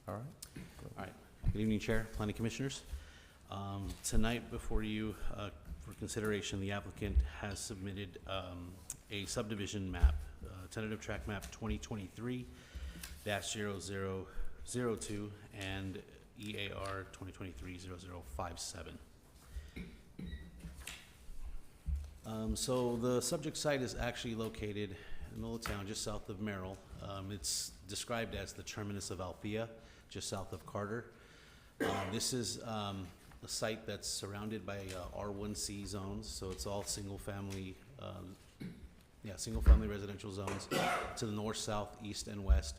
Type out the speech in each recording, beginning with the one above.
All right. All right. Good evening, Chair, Planning Commissioners. Tonight before you, for consideration, the applicant has submitted a subdivision map, tentative track map 2023-0002 and EAR 2023-0057. So the subject site is actually located in the little town just south of Merrill. It's described as the terminus of Althea, just south of Carter. This is a site that's surrounded by R1C zones, so it's all single-family, single-family residential zones to the north, south, east, and west.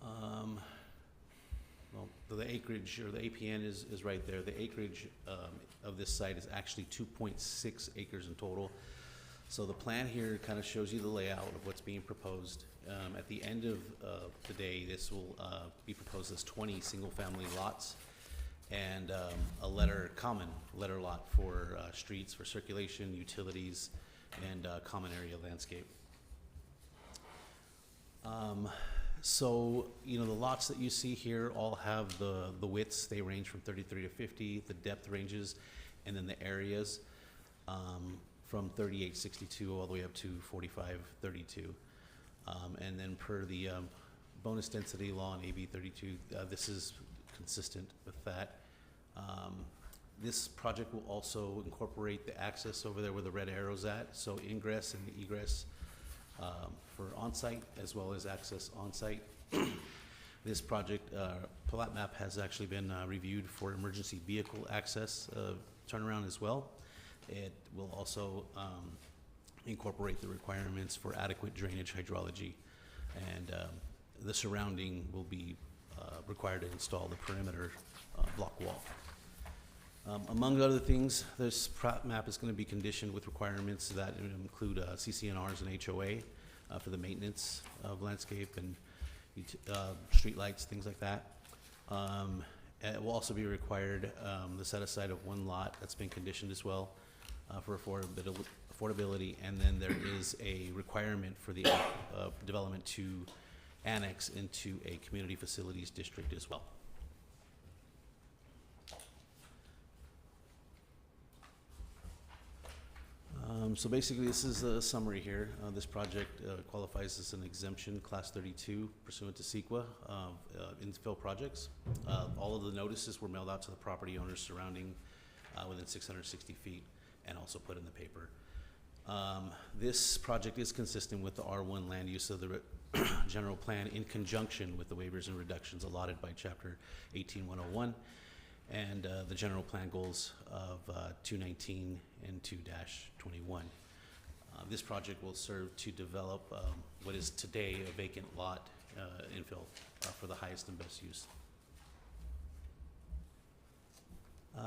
Well, the acreage, or the APN is right there. The acreage of this site is actually 2.6 acres in total. So the plan here kind of shows you the layout of what's being proposed. At the end of the day, this will be proposed as 20 single-family lots and a common letter lot for streets, for circulation, utilities, and common area landscape. So, you know, the lots that you see here all have the widths. They range from 33 to 50, the depth ranges, and then the areas from 3862 all the way up to 4532. And then per the bonus density law in AB 32, this is consistent with that. This project will also incorporate the access over there where the red arrow's at, so ingress and egress for on-site as well as access on-site. This project plat map has actually been reviewed for emergency vehicle access turnaround as well. It will also incorporate the requirements for adequate drainage hydrology, and the surrounding will be required to install the perimeter block wall. Among other things, this map is going to be conditioned with requirements that include CCNRs and HOA for the maintenance of landscape and street lights, things like that. It will also be required the set aside of one lot that's been conditioned as well for affordability, and then there is a requirement for the development to annex into a community facilities district as well. So basically, this is a summary here. This project qualifies as an exemption, Class 32, pursuant to CEQA, infill projects. All of the notices were mailed out to the property owners surrounding within 660 feet and also put in the paper. This project is consistent with the R1 land use of the general plan in conjunction with the waivers and reductions allotted by Chapter 18101 and the general plan goals of 219 and 2-21. This project will serve to develop what is today a vacant lot infill for the highest and best use.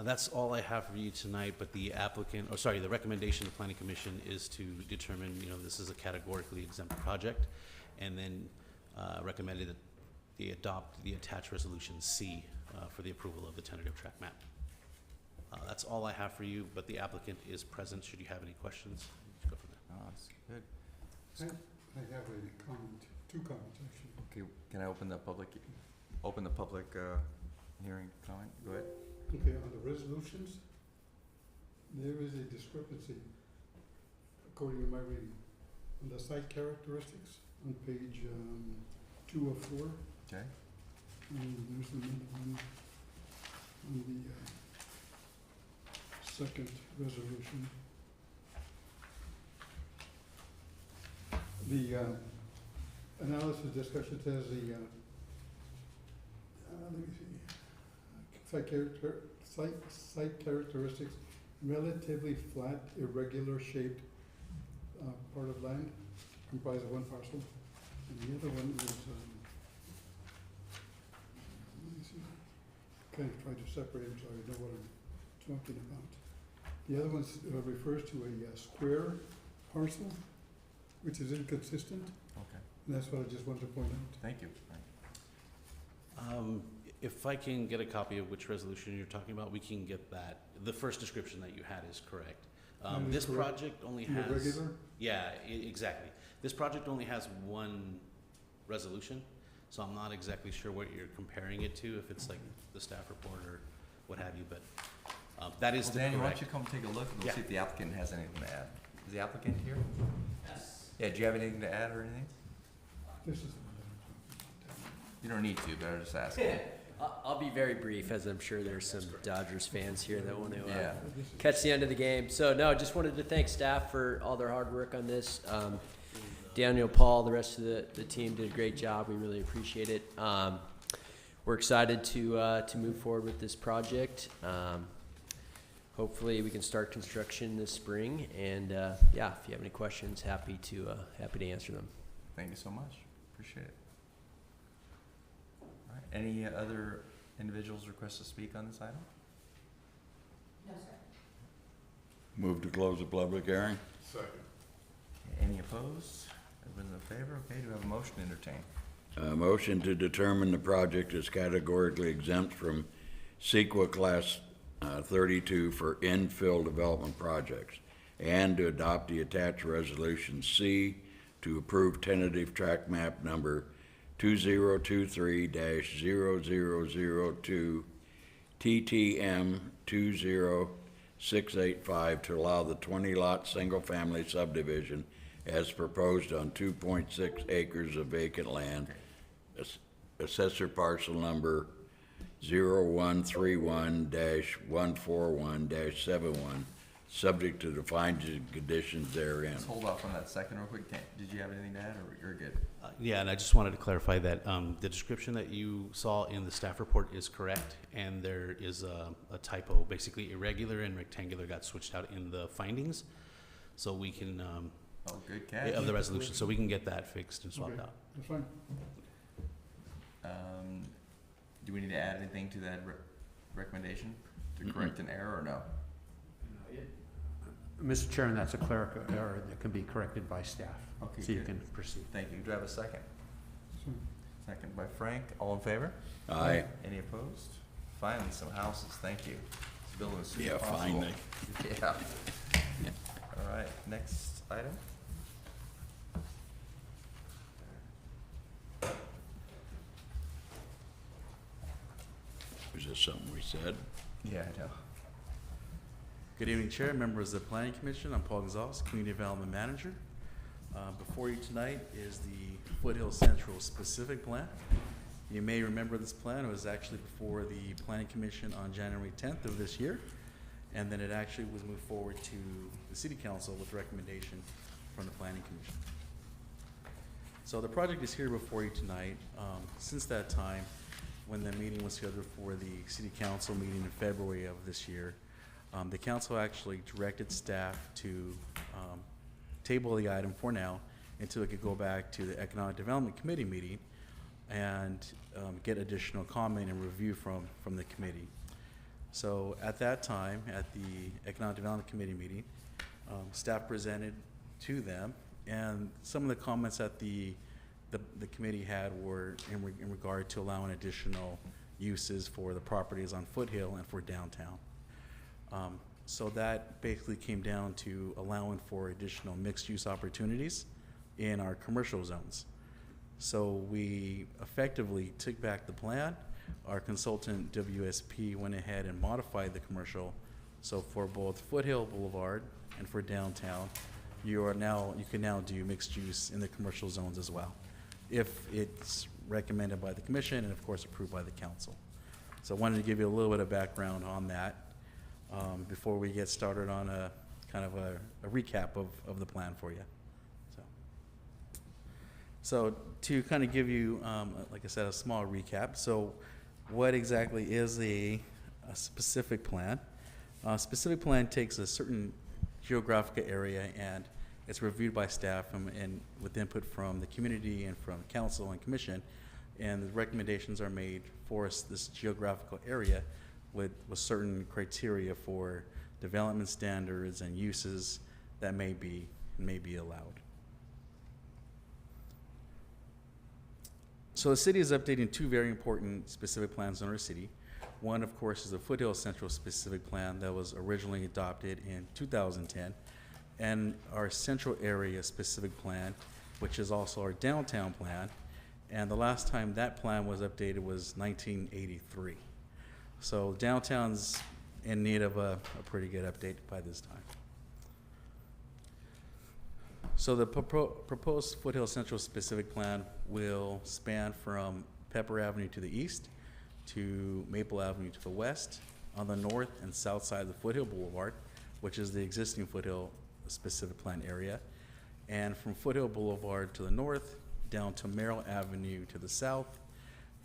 That's all I have for you tonight, but the the recommendation of the Planning Commission is to determine, you know, this is a categorically exempt project, and then recommended that they adopt the attached resolution C for the approval of the tentative track map. That's all I have for you, but the applicant is present should you have any questions. Go from there. Oh, that's good. I have a comment, two comments actually. Okay, can I open the public hearing comment? Go ahead. Okay, on the resolutions, there is a discrepancy according to my reading. On the site characteristics on page 2 of 4, Okay. and there's another one on the second resolution. The analysis discussion says the, let me see, site characteristics, relatively flat, irregular shaped part of land comprised of one parcel. And the other one is, let me see, kind of trying to separate them so I know what I'm talking about. The other one refers to a square parcel, which is inconsistent. Okay. And that's what I just wanted to point out. Thank you. If I can get a copy of which resolution you're talking about, we can get that. The first description that you had is correct. This project only has... Irregular? Yeah, exactly. This project only has one resolution. So I'm not exactly sure what you're comparing it to, if it's like the staff report or what have you, but that is Well, the Danny, why don't correct. you come take a look and we'll Yeah. see if the applicant has anything to add. Is the applicant here? Yes. Yeah, do you have anything to add or anything? This is the one that I'm talking about. You don't need to, but I was just asking. I'll be very brief, as I'm sure there's some Dodgers fans here that want to Yeah. This is- catch the end of the game. So, no, just wanted to thank staff for all their hard work on this. Daniel, Paul, the rest of the team did a great job. We really appreciate it. We're excited to move forward with this project. Hopefully, we can start construction this spring. And yeah, if you have any questions, happy to answer them. Thank you so much. Appreciate it. All right. Any other individuals request to speak on this item? Move to close the public hearing? Okay, any opposed? Everyone's in favor? Okay, do we have a motion to entertain? Motion to determine the project is categorically exempt from CEQA Class 32 for infill development projects, and to adopt the attached resolution C to approve tentative track map number 2023-0002 TTM 20685 to allow the 20-lot single-family subdivision as proposed on 2.6 acres of vacant land, assessor parcel number 0131-141-71, subject to the findings and conditions therein. Let's hold off on that second real quick. Did you have anything to add, or you're good? Yeah, and I just wanted to clarify that the description that you saw in the staff report is correct, and there is a typo, basically irregular and rectangular got switched out in the findings, so we can, Oh, good catch. of the resolution, so we can get that fixed and swapped Okay. out. That's fine. Do we need to add anything to that recommendation to correct an error, or no? Mr. Chairman, that's a clerical error that can be corrected by staff. Okay, So you good. can proceed. Thank you. Do I have a second? So, Second by Frank. All in favor? Aye. Any opposed? Finally, some houses. Thank you. Let's build as soon as Yeah, possible. finally. Yeah. All right, next item. Was this something we said? Yeah, I know. Good evening, Chair, members of the Planning Commission. I'm Paul Gonzalez, Community Development Manager. Before you tonight is the Foothill Central Specific Plan. You may remember this plan. It was actually before the Planning Commission on January 10th of this year, and then it actually was moved forward to the City Council with recommendation from the Planning Commission. So the project is here before you tonight. Since that time, when the meeting was scheduled for the City Council meeting in February of this year, the council actually directed staff to table the item for now until it could go back to the Economic Development Committee meeting and get additional comment and review from the committee. So at that time, at the Economic Development Committee meeting, staff presented to them, and some of the comments that the committee had were in regard to allowing additional uses for the properties on Foothill and for downtown. So that basically came down to allowing for additional mixed-use opportunities in our commercial zones. So we effectively took back the plan. Our consultant WSP went ahead and modified the commercial. So for both Foothill Boulevard and for downtown, you can now do mixed use in the commercial zones as well, if it's recommended by the commission and of course approved by the council. So I wanted to give you a little bit of background on that before we get started on a kind of a recap of the plan for you. So to kind of give you, like I said, a small recap. So what exactly is a specific plan? A specific plan takes a certain geographical area and it's reviewed by staff and with input from the community and from council and commission, and the recommendations are made for this geographical area with certain criteria for development standards and uses that may be allowed. So the city is updating two very important specific plans in our city. One, of course, is the Foothill Central Specific Plan that was originally adopted in 2010, and our Central Area Specific Plan, which is also our downtown plan, And the last time that plan was updated was 1983. So downtown's in need of a pretty good update by this time. So the proposed Foothill Central specific plan will span from Pepper Avenue to the east to Maple Avenue to the west on the north and south side of the Foothill Boulevard, which is the existing Foothill specific plan area, and from Foothill Boulevard to the north down to Merrill Avenue to the south,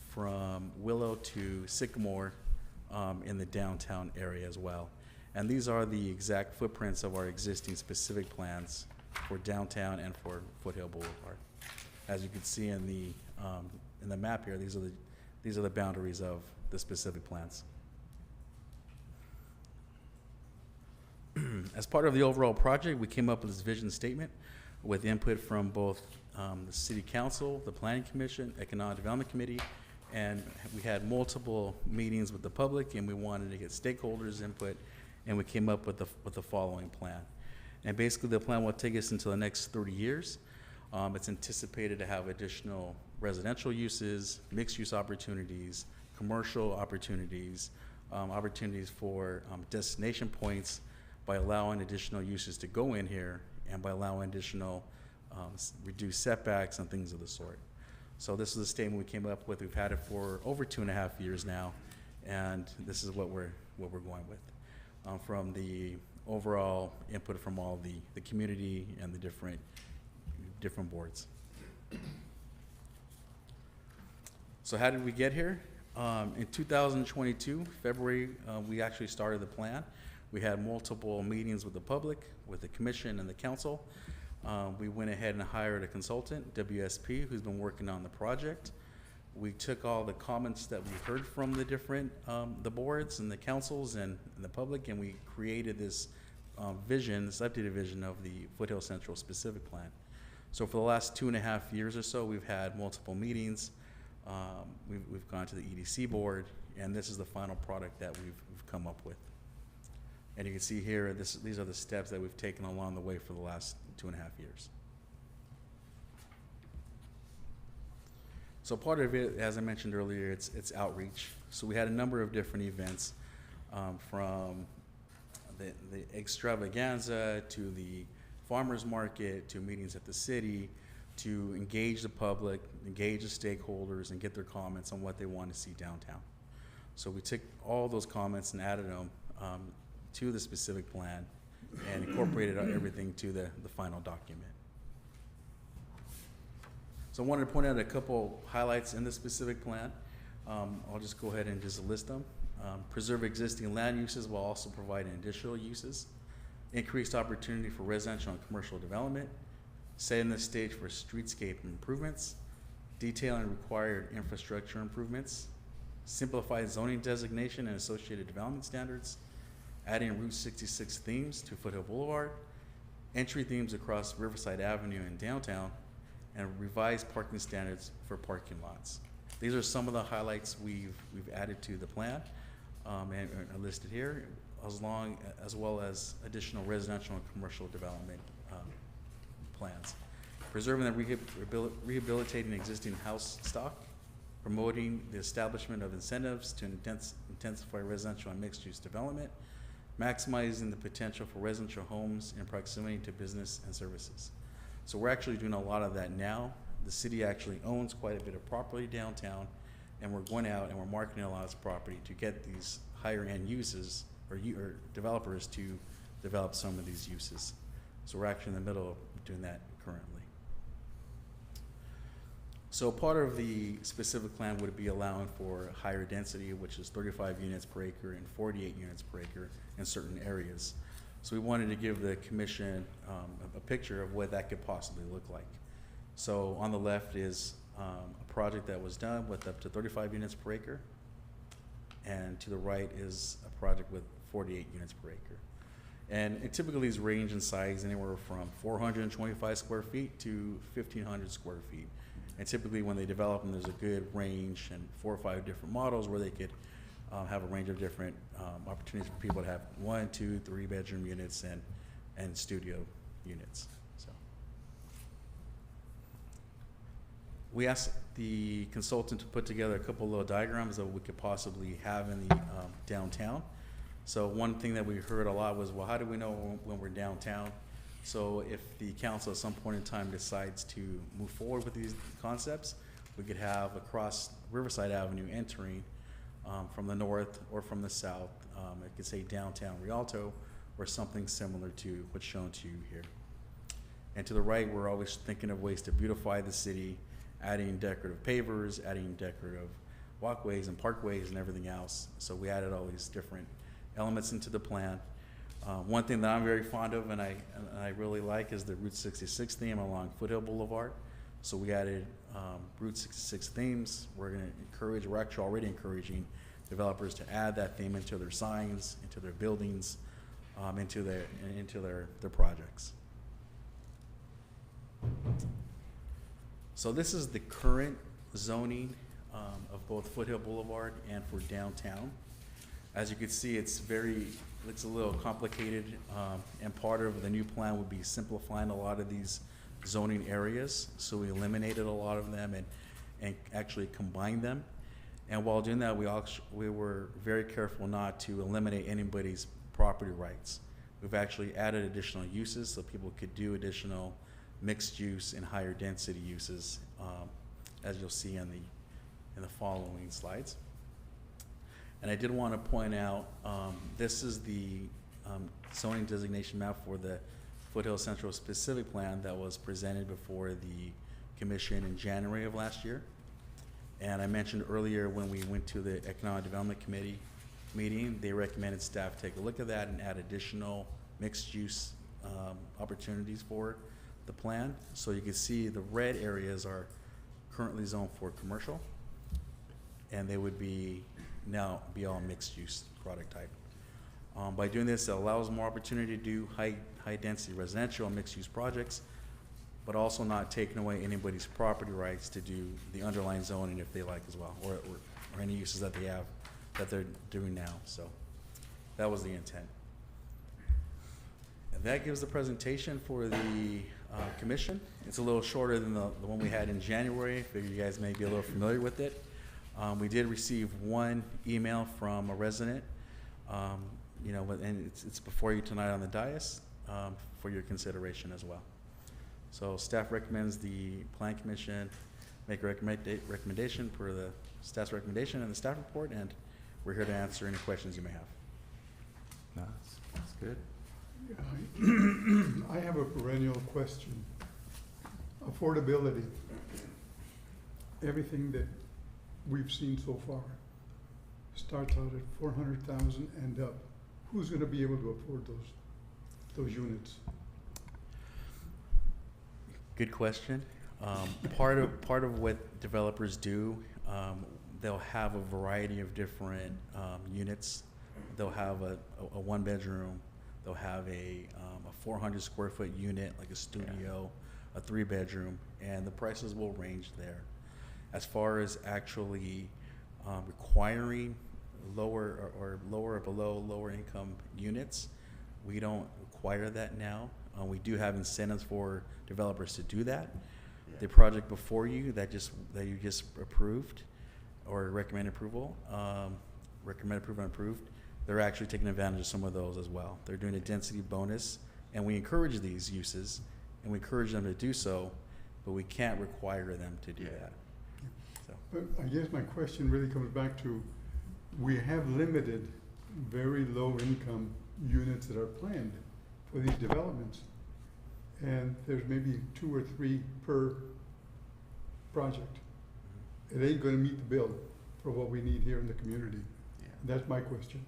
from Willow to Sycamore in the downtown area as well. And these are the exact footprints of our existing specific plans for downtown and for Foothill Boulevard. As you can see in the map here, these are the boundaries of the specific plans. As part of the overall project, we came up with this vision statement with input from both the City Council, the Planning Commission, Economic Development Committee, and we had multiple meetings with the public, and we wanted to get stakeholders' input, and we came up with the following plan. And basically, the plan will take us into the next 30 years. It's anticipated to have additional residential uses, mixed-use opportunities, commercial opportunities, opportunities for destination points by allowing additional uses to go in here and by allowing additional reduced setbacks and things of the sort. So this is a statement we came up with. We've had it for over 2.5 years now, and this is what we're going with. From the overall input from all the community and the different boards. So how did we get here? In 2022, February, we actually started the plan. We had multiple meetings with the public, with the commission and the council. We went ahead and hired a consultant, WSP, who's been working on the project. We took all the comments that we heard from the different, the boards and the councils and the public, and we created this vision, this updated vision of the Foothill Central specific plan. So for the last 2.5 years or so, we've had multiple meetings. We've gone to the EDC board, and this is the final product that we've come up with. And you can see here, these are the steps that we've taken along the way for the last 2.5 years. So part of it, as I mentioned earlier, it's outreach. So we had a number of different events, from the extravaganza to the farmers market to meetings at the city to engage the public, engage the stakeholders, and get their comments on what they want to see downtown. So we took all those comments and added them to the specific plan and incorporated everything to the final document. So I wanted to point out a couple highlights in the specific plan. I'll just go ahead and just list them. Preserve existing land uses while also providing additional uses. Increased opportunity for residential and commercial development. Setting the stage for streetscape improvements. Detailing required infrastructure improvements. Simplify zoning designation and associated development standards. Adding Route 66 themes to Foothill Boulevard. Entry themes across Riverside Avenue and downtown. And revised parking standards for parking lots. These are some of the highlights we've added to the plan and are listed here, as well as additional residential and commercial development plans. Preserving and rehabilitating existing house stock, promoting the establishment of incentives to intensify residential and mixed-use development, maximizing the potential for residential homes in proximity to business and services. So we're actually doing a lot of that now. The city actually owns quite a bit of property downtown, and we're going out and we're marketing a lot of this property to get these higher end uses or developers to develop some of these uses. So we're actually in the middle of doing that currently. So part of the specific plan would be allowing for higher density, which is 35 units per acre and 48 units per acre in certain areas. So we wanted to give the commission a picture of what that could possibly look like. So on the left is a project that was done with up to 35 units per acre, and to the right is a project with 48 units per acre. And typically these range in size anywhere from 425 square feet to 1,500 square feet. And typically when they develop them, there's a good range and 4 or 5 different models where they could have a range of different opportunities for people to have 1, 2, 3 bedroom units and studio units. So we asked the consultant to put together a couple little diagrams that we could possibly have in the downtown. So one thing that we heard a lot was, well, how do we know when we're downtown? So if the council at some point in time decides to move forward with these concepts, we could have across Riverside Avenue entering from the north or from the south. It could say downtown Rialto or something similar to what's shown to you here. And to the right, we're always thinking of ways to beautify the city, adding decorative pavers, adding decorative walkways and parkways and everything else. So we added all these different elements into the plan. One thing that I'm very fond of and I really like is the Route 66 theme along Foothill Boulevard. So we added Route 66 themes. We're actually already encouraging developers to add that theme into their signs, into their buildings, into their projects. So this is the current zoning of both Foothill Boulevard and for downtown. As you can see, it's a little complicated, and part of the new plan would be simplifying a lot of these zoning areas. So we eliminated a lot of them and actually combined them. And while doing that, we were very careful not to eliminate anybody's property rights. We've actually added additional uses so people could do additional mixed use and higher density uses, as you'll see in the following slides. And I did want to point out, this is the zoning designation map for the Foothill Central Specific Plan that was presented before the commission in January of last year. And I mentioned earlier when we went to the Economic Development Committee meeting, they recommended staff take a look at that and add additional mixed use opportunities for the plan. So you can see the red areas are currently zoned for commercial, and they would now be all mixed use product type. By doing this, it allows more opportunity to do high density residential and mixed use projects, but also not taking away anybody's property rights to do the underlying zoning if they like as well, or any uses that they have that they're doing now. So that was the intent. And that gives the presentation for the commission. It's a little shorter than the one we had in January. Figure you guys may be a little familiar with it. We did receive one email from a resident, and it's before you tonight on the dais for your consideration as well. So staff recommends the Plan Commission make a recommendation per the staff's recommendation and the staff report, and we're here to answer any questions you may have. No, that's good. I have a perennial question. Affordability. Everything that we've seen so far starts out at 400,000 and up. Who's going to be able to afford those units? Good question. Part of what developers do, they'll have a variety of different units. They'll have a one bedroom. They'll have a 400 square foot unit, like a studio, a 3-bedroom, and the prices will range there. As far as actually requiring lower or below lower income units, we don't require that now. We do have incentives for developers to do that. Yeah. The project before you that you just approved or recommend approval and approved, they're actually taking advantage of some of those as well. They're doing a density bonus, and we encourage these uses, and we encourage them to do so, but we can't require them to do that. So. But I guess my question really comes back to, we have limited, very low income units that are planned for these developments. And there's maybe 2 or 3 per project. It ain't gonna meet the bill for what we need here in the community. Yeah. That's my question.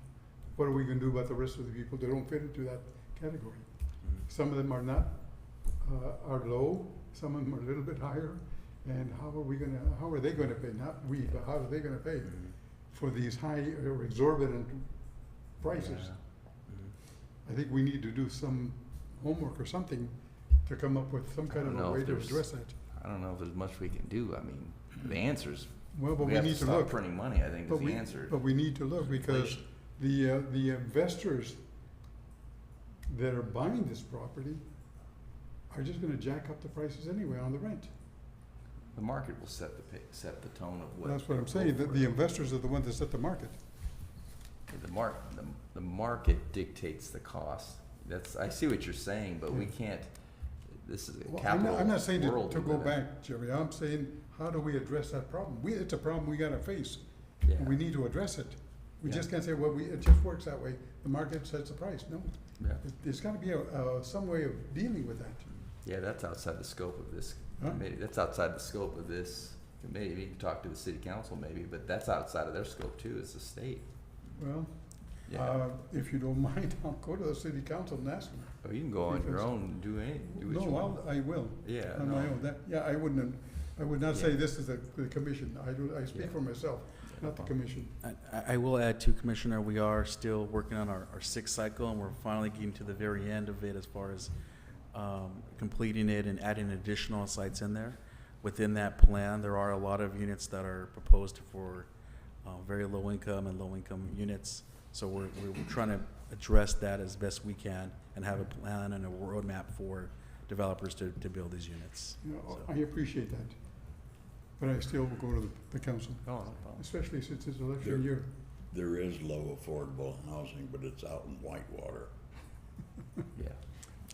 What are we gonna do about the rest of the people that don't fit into that category? Mm-hmm. Some of them are not, are low, some of them are a little bit higher, and how are they gonna pay? Not we, but how are they gonna pay for these high or exorbitant prices? Mm-hmm. I think we need to do some homework or something to come up with some kind of a way to address that. I don't know if there's much we can do. I mean, the answers, Well, but we we have to need to stop look. printing money, I think, is the answer. But we need to look, because the investors that are buying this property are just gonna jack up the prices anyway on the rent. The market will set the tone of what. That's what I'm saying, that the investors are the ones that set the market. The market dictates the cost. I see what you're saying, but we can't, this is a Well, capital I'm not saying world to we go live in. back, Jerry, I'm saying, how do we address that problem? It's a problem we gotta face, Yeah. and we need to address it. We Yeah. just can't say, well, it just works that way, the market sets the price, no. Yeah. There's gotta be some way of dealing with that. Yeah, that's outside the scope of this Huh? committee. That's outside the scope of this committee. You can talk to the city council maybe, but that's outside of their scope too, it's the state. Well, Yeah. if you don't mind, I'll go to the city council and ask them. Oh, you can go on your because- own and do what you No, want. I will, Yeah, on my own, I would not say Yeah. this is the commission, I Yeah. speak for myself, not the commission. I will add too, Commissioner, we are still working on our sixth cycle, and we're finally getting to the very end of it as far as completing it and adding additional sites in there. Within that plan, there are a lot of units that are proposed for very low income and low income units. So we're trying to address that as best we can and have a plan and a roadmap for developers to build these units. You know, So- I appreciate that, but I still will go to the council, Oh, no problem. especially since it's election year. There is low affordable housing, but it's out in Whitewater. Yeah,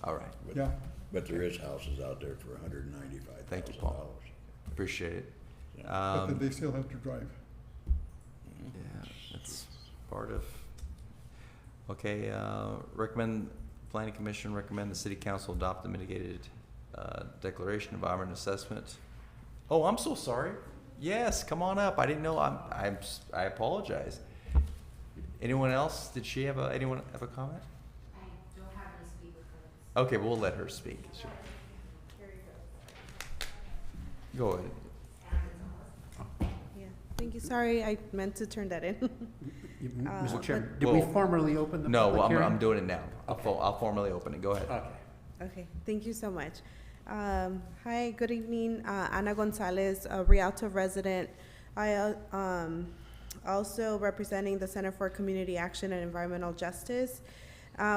all right, But- Yeah, But there is houses out there for $195,000. Thank you, Paul. appreciate it. but then they still have to drive. Yeah, that's part of, okay, planning commission recommend the city council adopt the mitigated, declaration environment assessment. Oh, I'm so sorry. Yes, come on up. I didn't know, I apologize. Anyone else? Anyone have a comment? I don't have any speaker cards. Okay, we'll let her speak. Sure. Here you Go ahead. Yeah, thank you. Sorry, I meant to turn that in. Mr. Chairman, but- did we Well, formally open the No, public hearing? I'm doing it now. I'll formally open it. Go ahead. Okay. Okay, thank you so much. Hi, good evening. Ana Gonzalez, a Rialto resident. I also representing the Center for Community Action and Environmental Justice.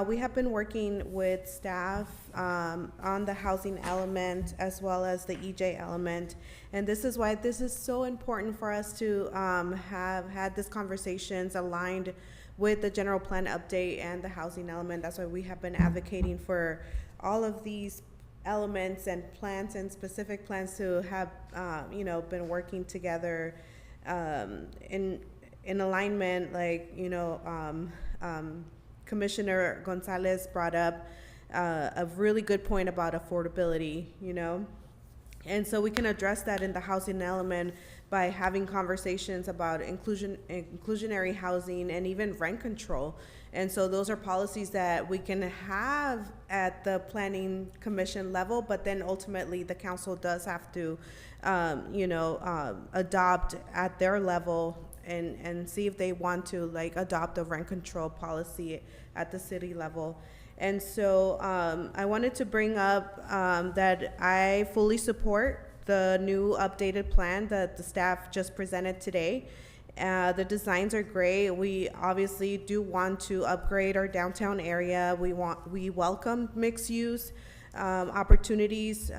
We have been working with staff on the housing element as well as the EJ element. And this is why this is so important for us to have had these conversations aligned with the general plan update and the housing element. That's why we have been advocating for all of these elements and plans and specific plans to have, been working together in alignment, like, Commissioner Gonzalez brought up a really good point about affordability, And so we can address that in the housing element by having conversations about inclusionary housing and even rent control. And so those are policies that we can have at the planning commission level, but then ultimately the council does have to, adopt at their level and see if they want to adopt a rent control policy at the city level. And so I wanted to bring up that I fully support the new updated plan that the staff just presented today. The designs are great. We obviously do want to upgrade our downtown area. We welcome mixed use opportunities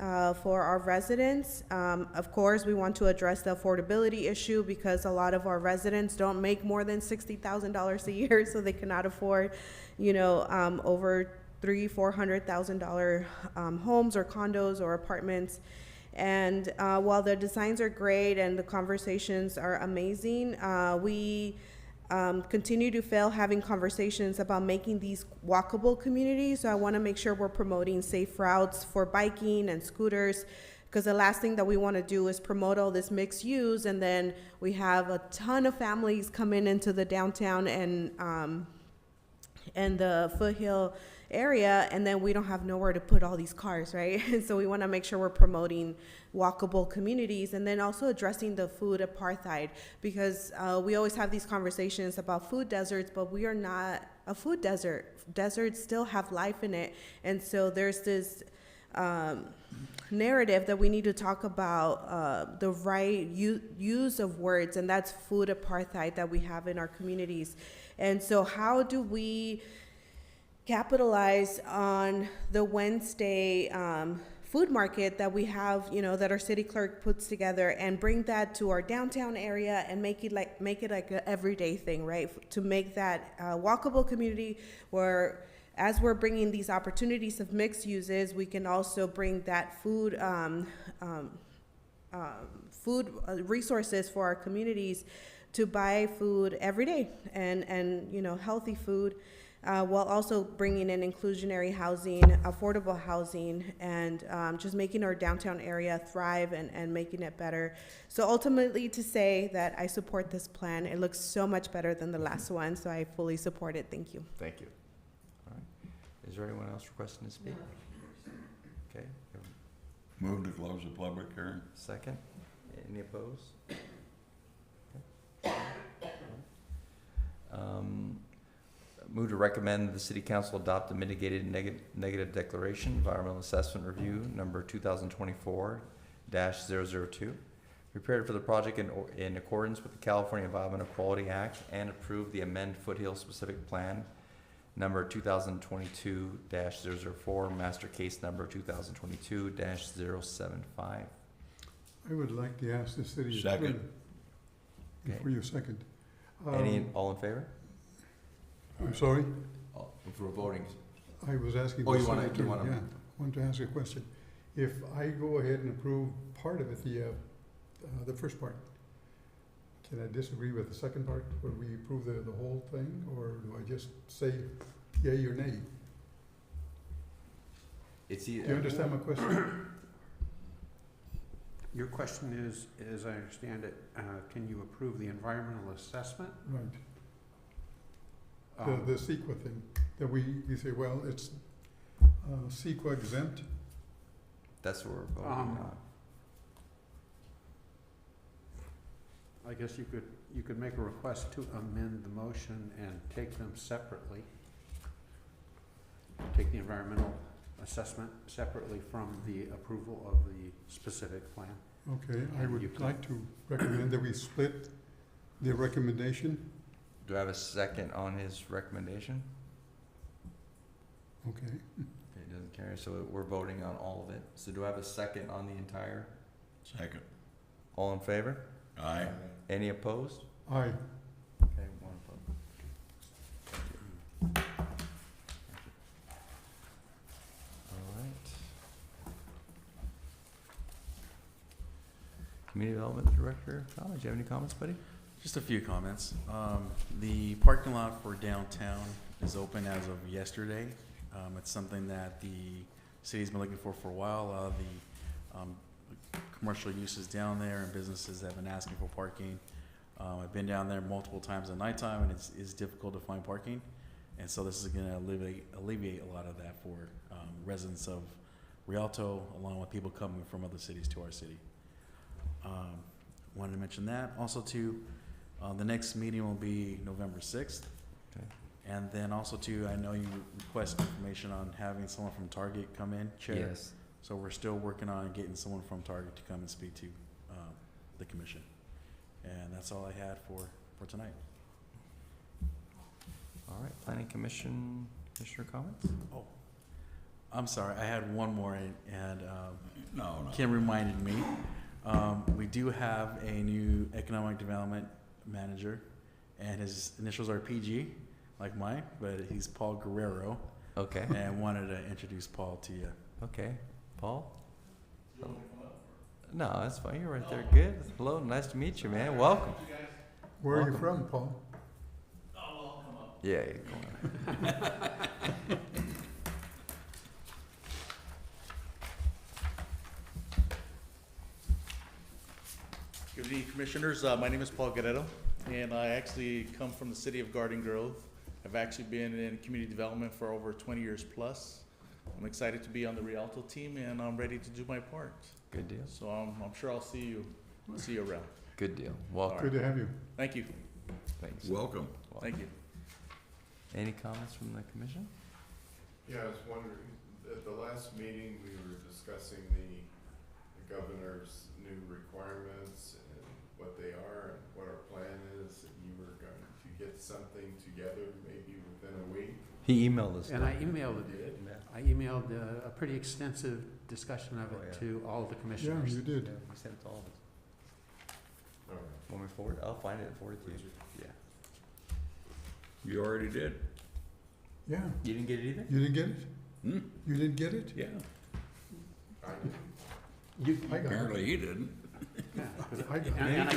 for our residents. Of course, we want to address the affordability issue because a lot of our residents don't make more than $60,000 a year, so they cannot afford, over $300,000-$400,000 homes or condos or apartments. And while the designs are great and the conversations are amazing, we continue to fail having conversations about making these walkable communities. So I want to make sure we're promoting safe routes for biking and scooters, because the last thing that we want to do is promote all this mixed use, and then we have a ton of families coming into the downtown and the foothill area, and then we don't have nowhere to put all these cars, right? And so we want to make sure we're promoting walkable communities, and then also addressing the food apartheid, because we always have these conversations about food deserts, but we are not a food desert. Deserts still have life in it, and so there's this narrative that we need to talk about the right use of words, and that's food apartheid that we have in our communities. And so how do we capitalize on the Wednesday food market that we have, that our city clerk puts together, and bring that to our downtown area and make it like an everyday thing, right? To make that walkable community where, as we're bringing these opportunities of mixed uses, we can also bring that food resources for our communities to buy food every day, and healthy food, while also bringing in inclusionary housing, affordable housing, and just making our downtown area thrive and making it better. So ultimately, to say that I support this plan, it looks so much better than the last one, so I fully support it. Thank you. Thank you. All right. Is there anyone else requesting to speak? Okay. Move to close the public hearing. Second. Any opposed? Okay. Move to recommend the city council adopt a mitigated negative declaration, environmental assessment review number 2024-002, prepared for the project in accordance with the California Environmental Quality Act, and approve the amend foothill specific plan number 2022-004, master case number 2022-075. I would like to ask the city Second. attorney, before you second. All in favor? I'm sorry, If we're voting. I was asking. Oh, the you city wanna- attorney, Yeah, wanted to ask you a question. If I go ahead and approve part of it, the first part, can I disagree with the second part, where we approve the whole thing, or do I just say yea or nay? It's Do you understand my question? Your question is, as I understand it, can you approve the environmental assessment? Right, Um, the CEQA thing, that we say, well, it's CEQA exempt. That's what we're voting on. I guess you could make a request to amend the motion and take them separately. Take the environmental assessment separately from the approval of the specific plan. Okay, I And you would can- like to recommend that we split the recommendation. Do I have a second on his recommendation? Okay, Okay, it doesn't carry, so we're voting on all of it. So do I have a second on the entire? Second. All in favor? Aye. Any opposed? aye. Okay, one opposed. All right. Community Development Director, Tom, do you have any comments, buddy? Just a few comments. The parking lot for downtown is open as of yesterday. It's something that the city's been looking for a while. A lot of the commercial uses down there and businesses have been asking for parking. I've been down there multiple times at nighttime, and it's difficult to find parking. And so this is gonna alleviate a lot of that for residents of Rialto, along with people coming from other cities to our city. Wanted to mention that. Also too, the next meeting will be November 6th. Okay. And then also too, I know you request information on having someone from Target come in, Chair. Yes. So we're still working on getting someone from Target to come and speak to the commission. And that's all I had for tonight. All right, Planning Commission, Commissioner comments? Oh, I'm sorry, I had one more, and No. Kim reminded me. We do have a new economic development manager, and his initials are PG, like mine, but he's Paul Guerrero, Okay, and wanted to introduce Paul to you. okay. Paul? No, that's fine, you're right there, good. Hello, nice to meet you, man, welcome. Where are you Welcome. from, Paul? Yeah, yeah, go on. Good evening, Commissioners. My name is Paul Guerrero, and I actually come from the city of Garden Grove. I've actually been in community development for over 20 years plus. I'm excited to be on the Rialto team, and I'm ready to do my part. Good deal, So I'm sure I'll see you around. good deal, welcome, Good to have you. Thank you. thanks. Welcome. Thank you. Any comments from the commission? Yeah, I was wondering, at the last meeting, we were discussing the governor's new requirements and what they are and what our plan is, and you were going to get something together maybe within a week. He emailed us. And I emailed it. I emailed a pretty extensive discussion of Oh, yeah. it to all of the Yeah, commissioners. you did. Yeah, we sent it to all of us. All right. Want me to forward? I'll find it and forward it to Would you. you? Yeah. You already did? Yeah, You didn't get it either? you didn't get it? Hmm? You didn't get it? Yeah. I did. You, I got it. Apparently he didn't. yeah, 'cause I got it. and I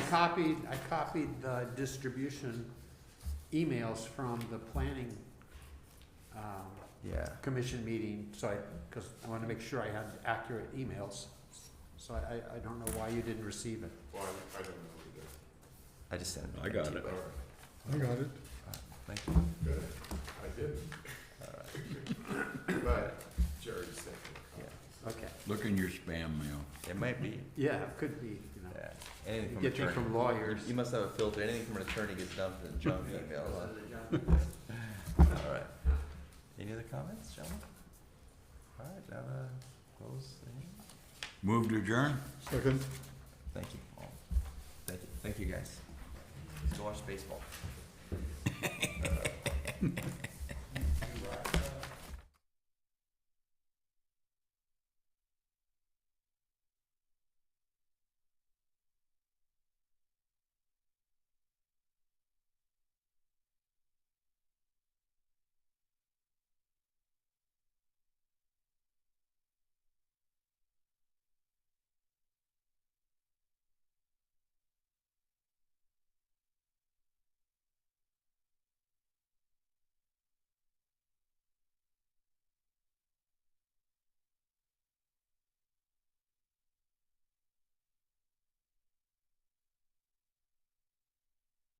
copied the distribution emails from the planning, Yeah. commission meeting, so because I wanted to make sure I had accurate emails. So I don't know why you didn't receive it. Well, I don't know either. I just sent it. I got to you, it. All but- right, I got it. Thank you. good. I didn't. But Jerry sent it. Yeah. Okay. Look in your spam mail. It might be. Yeah, it could be, you know. Yeah. Anything You from get me attorney. from lawyers. You must have a filter. Anything from an attorney gets dumped in junk email. All right. Any other comments, gentlemen? All right, now close the hearing. Move to adjourn? Second. Thank you all. Thank you guys. Let's go watch baseball.